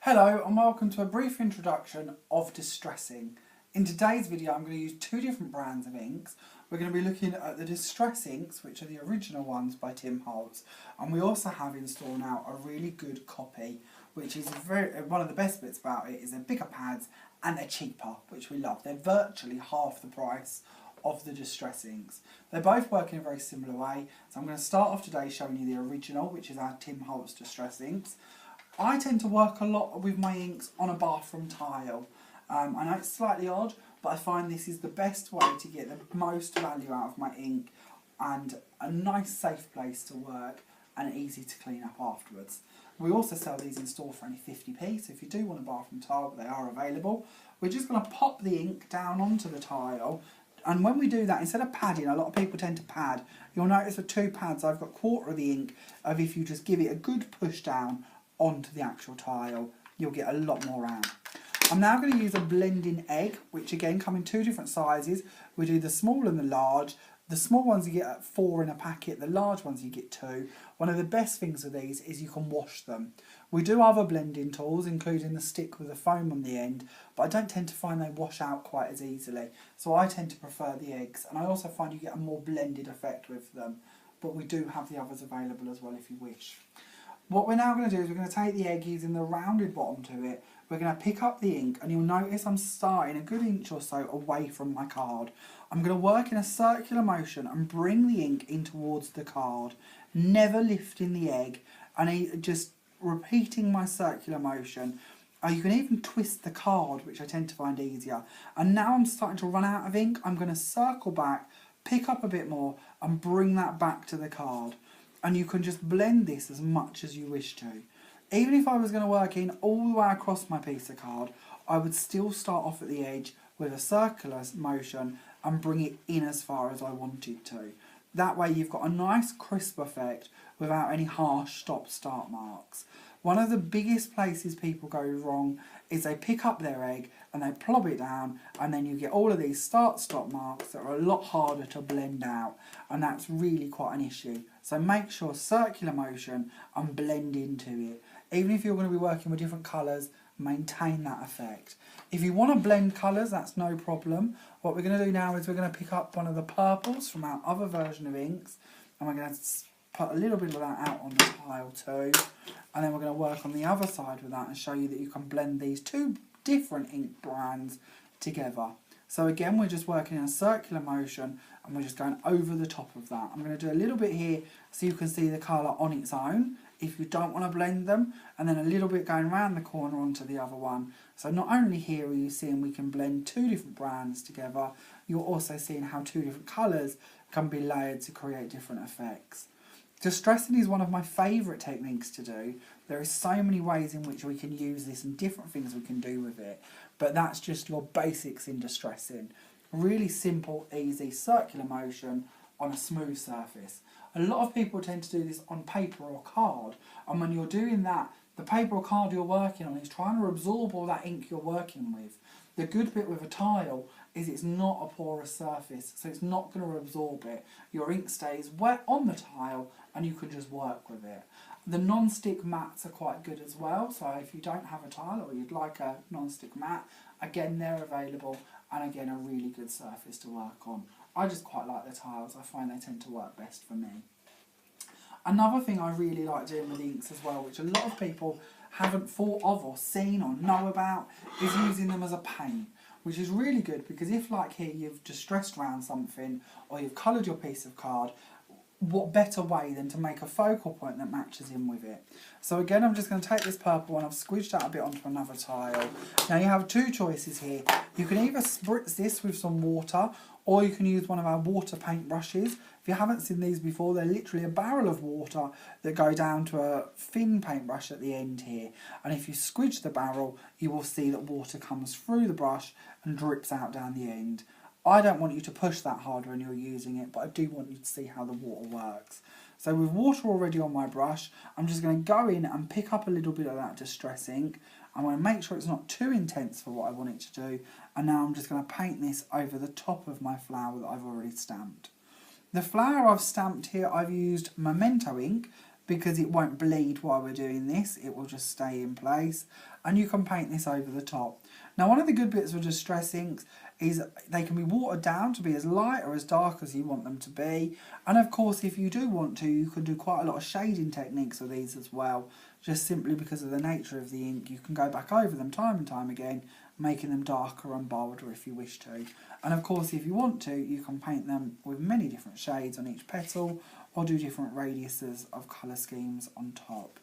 Hello and welcome to a brief introduction of distressing. In today's video I'm going to use two different brands of inks. We're going to be looking at the Distress inks, which are the original ones by Tim Holtz, and we also have in store now a really good copy, which is one of the best bits about it is they're bigger pads and they're cheaper, which we love. They're virtually half the price of the Distress inks. They both work in a very similar way, so I'm going to start off today showing you the original, which is our Tim Holtz Distress inks. I tend to work a lot with my inks on a bathroom tile. I know it's slightly odd, but I find this is the best way to get the most value out of my ink and a nice safe place to work and easy to clean up afterwards. We also sell these in store for only 50p, so if you do want a bathroom tile, they are available. We're just going to pop the ink down onto the tile, and when we do that, instead of padding, a lot of people tend to pad. You'll notice with two pads I've got a quarter of the ink of if you just give it a good push down onto the actual tile, you'll get a lot more out. I'm now going to use a blending egg, which again come in two different sizes. We do the small and the large. The small ones you get at 4 in a packet, the large ones you get 2. One of the best things with these is you can wash them. We do other blending tools, including the stick with the foam on the end, but I don't tend to find they wash out quite as easily. So I tend to prefer the eggs, and I also find you get a more blended effect with them. But we do have the others available as well if you wish. What we're now going to do is we're going to take the egg using the rounded bottom to it. We're going to pick up the ink, and you'll notice I'm starting a good inch or so away from my card. I'm going to work in a circular motion and bring the ink in towards the card, never lifting the egg, and just repeating my circular motion. You can even twist the card, which I tend to find easier. And now I'm starting to run out of ink. I'm going to circle back, pick up a bit more, and bring that back to the card. And you can just blend this as much as you wish to. Even if I was going to work in all the way across my piece of card, I would still start off at the edge with a circular motion and bring it in as far as I want it to. That way you've got a nice crisp effect without any harsh stop-start marks. One of the biggest places people go wrong is they pick up their egg and they plop it down, and then you get all of these start-stop marks that are a lot harder to blend out, and that's really quite an issue. So make sure circular motion and blend into it. Even if you're going to be working with different colours, maintain that effect. If you want to blend colours, that's no problem. What we're going to do now is we're going to pick up one of the purples from our other version of inks, and we're going to put a little bit of that out on the tile too. And then we're going to work on the other side with that and show you that you can blend these two different ink brands together. So again, we're just working in a circular motion and we're just going over the top of that. I'm going to do a little bit here so you can see the colour on its own if you don't want to blend them, and then a little bit going around the corner onto the other one. So not only here are you seeing we can blend two different brands together, you're also seeing how two different colours can be layered to create different effects. Distressing is one of my favourite techniques to do. There are so many ways in which we can use this and different things we can do with it, but that's just your basics in distressing. Really simple, easy, circular motion on a smooth surface. A lot of people tend to do this on paper or card, and when you're doing that, the paper or card you're working on is trying to absorb all that ink you're working with. The good bit with a tile is it's not a porous surface, so it's not going to absorb it. Your ink stays wet on the tile and you can just work with it. The non-stick mats are quite good as well, so if you don't have a tile or you'd like a non-stick mat, again they're available, and again a really good surface to work on. I just quite like the tiles, I find they tend to work best for me. Another thing I really like doing with inks as well, which a lot of people haven't thought of or seen or know about, is using them as a paint, which is really good because if, like here, you've distressed around something or you've coloured your piece of card, what better way than to make a focal point that matches in with it. So again, I'm just going to take this purple one, I've squidged out a bit onto another tile. Now you have two choices here. You can either spritz this with some water, or you can use one of our water paint brushes. If you haven't seen these before, they're literally a barrel of water that go down to a thin paintbrush at the end here. And if you squidge the barrel, you will see that water comes through the brush and drips out down the end. I don't want you to push that hard when you're using it, but I do want you to see how the water works. So with water already on my brush, I'm just going to go in and pick up a little bit of that distress ink. I'm going to make sure it's not too intense for what I want it to do. And now I'm just going to paint this over the top of my flower that I've already stamped. The flower I've stamped here, I've used Memento ink. because it won't bleed while we're doing this, it will just stay in place, and you can paint this over the top. Now one of the good bits with distress inks is they can be watered down to be as light or as dark as you want them to be, and of course if you do want to, you can do quite a lot of shading techniques with these as well, just simply because of the nature of the ink. You can go back over them time and time again, making them darker and bolder if you wish to. And of course if you want to, you can paint them with many different shades on each petal, or do different radiuses of colour schemes on top.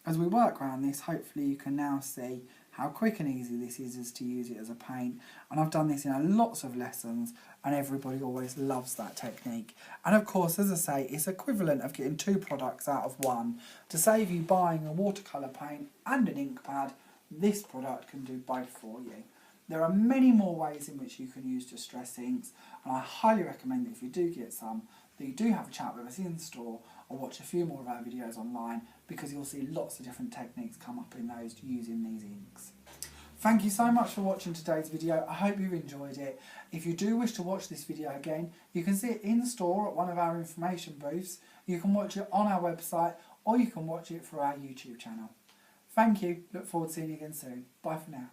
As we work around this, hopefully you can now see how quick and easy this is to use it as a paint. And I've done this in lots of lessons, and everybody always loves that technique. And of course, as I say, it's equivalent of getting 2 products out of 1. To save you buying a watercolour paint and an ink pad, this product can do both for you. There are many more ways in which you can use distress inks, and I highly recommend that if you do get some, that you do have a chat with us in the store or watch a few more of our videos online, because you'll see lots of different techniques come up in those using these inks. Thank you so much for watching today's video. I hope you've enjoyed it. If you do wish to watch this video again, you can see it in store at one of our information booths. You can watch it on our website, or you can watch it through our YouTube channel. Thank you. Look forward to seeing you again soon. Bye for now.